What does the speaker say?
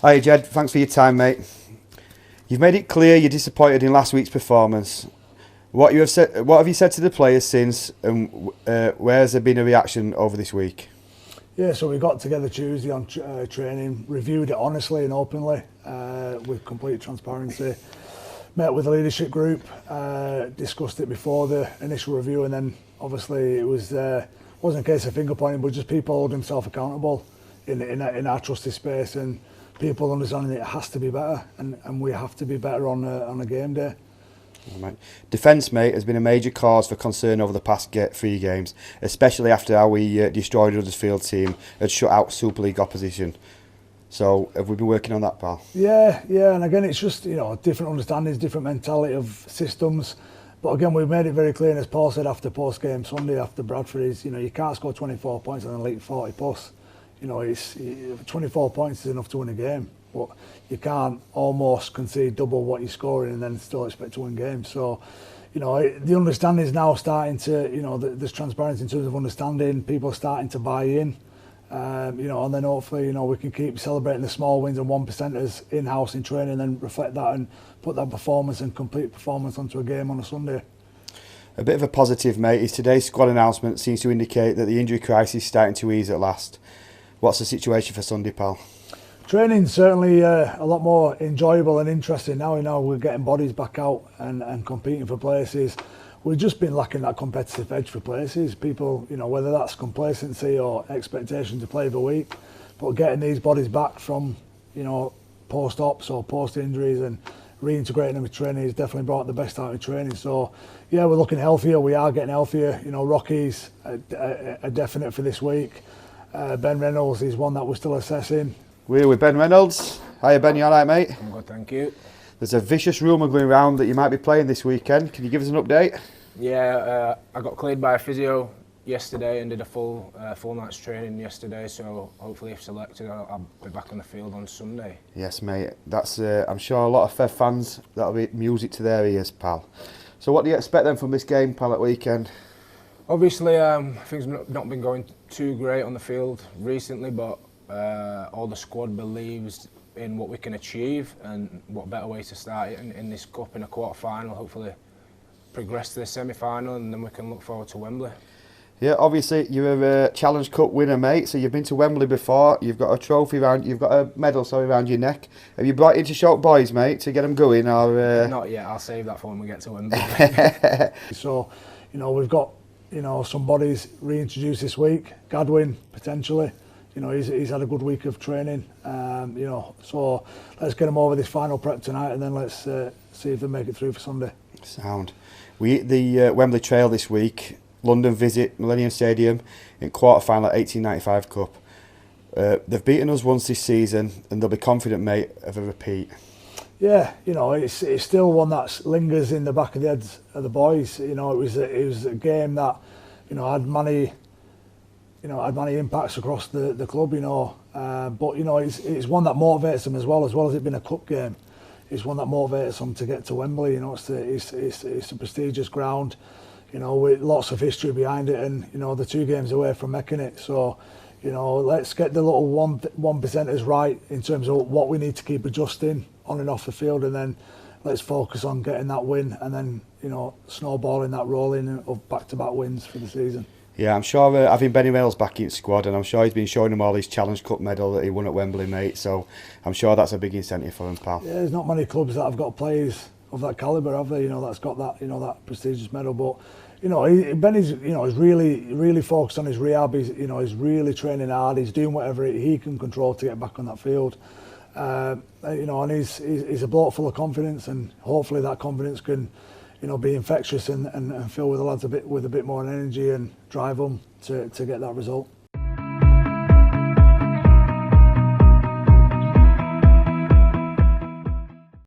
Hi Jed, thanks for your time, mate. You've made it clear you're disappointed in last week's performance. What have you said to the players since, and where has there been a reaction over this week? Yeah, so we got together Tuesday on training, reviewed it honestly and openly with complete transparency. Met with the leadership group, discussed it before the initial review, and then obviously it wasn't a case of finger pointing, but just people holding themselves accountable in our trusted space, and people understanding that it has to be better, and we have to be better on a game day. Defence, mate, has been a major cause for concern over the past 3 games, especially after how we destroyed Huddersfield team and shut out Super League opposition. So have we been working on that, pal? Yeah, and again, it's just different understandings, different mentality of systems. But again, we've made it very clear, and as Paul said after post-game Sunday after Bradford, is you can't score 24 points and then leak 40 plus. It's 24 points is enough to win a game, but you can't almost concede double what you're scoring and then still expect to win games. So, the understanding is now starting to, there's transparency in terms of understanding. People are starting to buy in, and then hopefully, we can keep celebrating the small wins and 1%ers in-house in training, and then reflect that and put that performance and complete performance onto a game on a Sunday. A bit of a positive, mate, is today's squad announcement seems to indicate that the injury crisis is starting to ease at last. What's the situation for Sunday, pal? Training's certainly a lot more enjoyable and interesting now. We're getting bodies back out and competing for places. We've just been lacking that competitive edge for places. People, whether that's complacency or expectation to play every week, but getting these bodies back from, post-ops or post-injuries and reintegrating them with training has definitely brought the best out of training. So, yeah, we're looking healthier. We are getting healthier. Rocky's a definite for this week. Ben Reynolds is one that we're still assessing. We're with Ben Reynolds. Hiya Ben, you alright, mate? I'm good, thank you. There's a vicious rumour going around that you might be playing this weekend. Can you give us an update? Yeah, I got cleared by a physio yesterday and did a full night's training yesterday, so hopefully if selected I'll be back on the field on Sunday. Yes, mate. That's I'm sure a lot of Fev fans, that'll be music to their ears, pal. So what do you expect then from this game, pal, at weekend? Obviously, things have not been going too great on the field recently, but all the squad believes in what we can achieve, and what better way to start it in this cup in a quarter-final, hopefully progress to the semi-final, and then we can look forward to Wembley. Yeah, obviously you're a Challenge Cup winner, mate, so you've been to Wembley before, you've got a medal around your neck. Have you brought it in to show boys, mate, to get them going, or...? Not yet, I'll save that for when we get to Wembley. So, we've got some bodies reintroduced this week. Gadwin, potentially. He's had a good week of training. So let's get him over this final prep tonight, and then let's see if they make it through for Sunday. Sound. We hit the Wembley Trail this week. London visit Millennium Stadium in quarter-final at 1895 Cup. They've beaten us once this season, and they'll be confident, mate, of a repeat. Yeah, it's still one that lingers in the back of the heads of the boys. It was a game that had many impacts across the club. But it's one that motivates them as well as it being a cup game. It's one that motivates them to get to Wembley. It's a prestigious ground, with lots of history behind it, and the 2 games away from making it. So, let's get the little 1%ers right in terms of what we need to keep adjusting on and off the field, and then let's focus on getting that win, and then snowballing that rolling of back-to-back wins for the season. Yeah, I'm sure having Benny Reynolds back in the squad, and I'm sure he's been showing them all his Challenge Cup medal that he won at Wembley, mate, so I'm sure that's a big incentive for him, pal. Yeah, there's not many clubs that have got players of that calibre, have they? That's got that that prestigious medal. But Benny's is really focused on his rehab. He's really training hard. He's doing whatever he can control to get back on that field. And he's a bloke full of confidence, and hopefully that confidence can be infectious and fill with the lads with a bit more energy and drive them to get that result.